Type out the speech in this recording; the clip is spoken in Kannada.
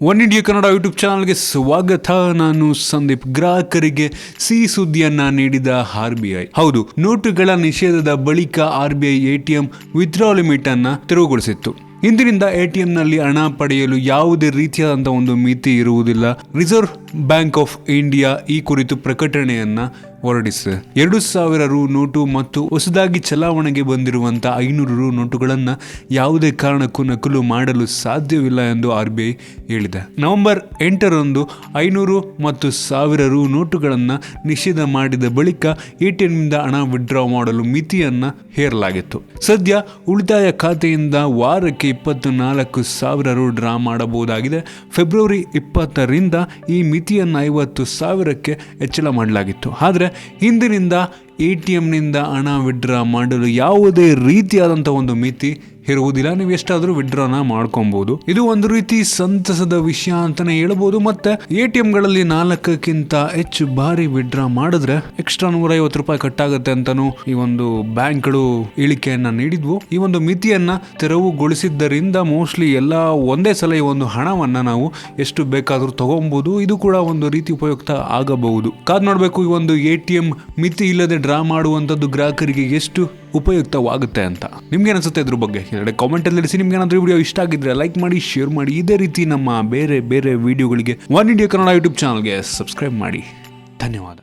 ಒನ್ ಇಂಡಿಯಾ ಕನ್ನಡ ಯೂಟ್ಯೂಬ್ ಚಾನಲ್ಗೆ ಸ್ವಾಗತ. ನಾನು ಸಂದೀಪ್. ಗ್ರಾಹಕರಿಗೆ ಸಿಹಿ ಸುದ್ದಿಯನ್ನ ನೀಡಿದ RBI. ಹೌದು, ನೋಟುಗಳ ನಿಷೇಧದ ಬಳಿಕ RBI ATM ವಿತ್ಡ್ರಾ ಲಿಮಿಟ್ ಅನ್ನ ತೆರವುಗೊಳಿಸಿತ್ತು. ಇಂದಿನಿಂದ ATMನಲ್ಲಿ ಹಣ ಪಡೆಯಲು ಯಾವುದೇ ರೀತಿಯಾದಂತಹ ಒಂದು ಮಿತಿ ಇರುವುದಿಲ್ಲ. ರಿಸರ್ವ್ ಬ್ಯಾಂಕ್ ಆಫ್ ಇಂಡಿಯಾ ಈ ಕುರಿತು ಪ್ರಕಟಣೆಯನ್ನ ಹೊರಡಿಸಿದೆ. 2,000 ರು ನೋಟು ಮತ್ತು ಹೊಸದಾಗಿ ಚಲಾವಣೆಗೆ ಬಂದಿರುವಂತಹ 500 ರು ನೋಟುಗಳನ್ನ ಯಾವುದೇ ಕಾರಣಕ್ಕೂ ನಕಲು ಮಾಡಲು ಸಾಧ್ಯವಿಲ್ಲ ಎಂದು RBI ಹೇಳಿದೆ. ನವೆಂಬರ್ 8ರಂದು 500 ಮತ್ತು 1,000 ರು ನೋಟುಗಳನ್ನ ನಿಷೇಧ ಮಾಡಿದ ಬಳಿಕ ATMನಿಂದ ಹಣ ವಿಡ್ರಾ ಮಾಡಲು ಮಿತಿಯನ್ನ ಹೇರಲಾಗಿತ್ತು. ಸದ್ಯ ಉಳಿತಾಯ ಖಾತೆಯಿಂದ ವಾರಕ್ಕೆ 24,000 ರು ಡ್ರಾ ಮಾಡಬಹುದಾಗಿದೆ. ಫೆಬ್ರವರಿ 20ರಿಂದ ಈ ಮಿತಿಯನ್ನು 50,000ಕ್ಕೆ ಹೆಚ್ಚಳ ಮಾಡಲಾಗಿತ್ತು. ಆದರೆ ಇಂದಿನಿಂದ ATMನಿಂದ ಹಣ ವಿಡ್ರಾ ಮಾಡಲು ಯಾವುದೇ ರೀತಿಯಾದಂಥ ಒಂದು ಮಿತಿ ಇರುವುದಿಲ್ಲ. ನೀವು ಎಷ್ಟಾದರೂ ವಿಡ್ರಾನ ಮಾಡ್ಕೊಬಹುದು. ಇದು ಒಂದು ರೀತಿ ಸಂತಸದ ವಿಷಯ ಅಂತಾನೆ ಹೇಳ್ಬೋದು. ಮತ್ತೆ ATMಗಳಲ್ಲಿ 4ಕ್ಕಿಂತ ಹೆಚ್ಚು ಬಾರಿ ವಿಡ್ರಾ ಮಾಡಿದ್ರೆ ಎಕ್ಸ್ಟ್ರಾ 150 ರೂಪಾಯಿ ಕಟ್ಟಾಗುತ್ತೆ ಅಂತಾನು ಈ ಒಂದು ಬ್ಯಾಂಕ್ಗಳು ಹೇಳಿಕೆಯನ್ನ ನೀಡಿದ್ವು. ಈ ಒಂದು ಮಿತಿಯನ್ನ ತೆರವುಗೊಳಿಸಿದ್ದರಿಂದ ಮೋಸ್ಟ್ಲಿ ಎಲ್ಲ ಒಂದೇ ಸಲ ಈ ಒಂದು ಹಣವನ್ನ ನಾವು ಎಷ್ಟು ಬೇಕಾದರೂ ತಗೊಬಹುದು. ಇದು ಕೂಡ ಒಂದು ರೀತಿ ಉಪಯುಕ್ತ ಆಗಬಹುದು. ಕಾದ್ ನೋಡ್ಬೇಕು ಈ ಒಂದು ATM ಮಿತಿ ಇಲ್ಲದೆ ಡ್ರಾ ಮಾಡುವಂತದ್ದು ಗ್ರಾಹಕರಿಗೆ ಎಷ್ಟು ಉಪಯುಕ್ತವಾಗುತ್ತೆ ಅಂತ. ನಿಮ್ಗೆ ಅನಿಸುತ್ತೆ ಇದ್ರ ಬಗ್ಗೆ ಕಾಮೆಂಟ್ ಅಲ್ಲಿ ತಿಳಿಸಿ. ನಿಮ್ಗೆ ಏನಾದರೂ ವಿಡಿಯೋ ಇಷ್ಟ ಆಗಿದ್ರೆ ಲೈಕ್ ಮಾಡಿ, ಶೇರ್ ಮಾಡಿ. ಇದೇ ರೀತಿ ನಮ್ಮ ಬೇರೆ ಬೇರೆ ವಿಡಿಯೋಗಳಿಗೆ ಒನ್ ಇಂಡಿಯಾ ಕನ್ನಡ ಯೂಟ್ಯೂಬ್ ಚಾನಲ್ಗೆ ಸಬ್ಸ್ಕ್ರೈಬ್ ಮಾಡಿ. ಧನ್ಯವಾದ.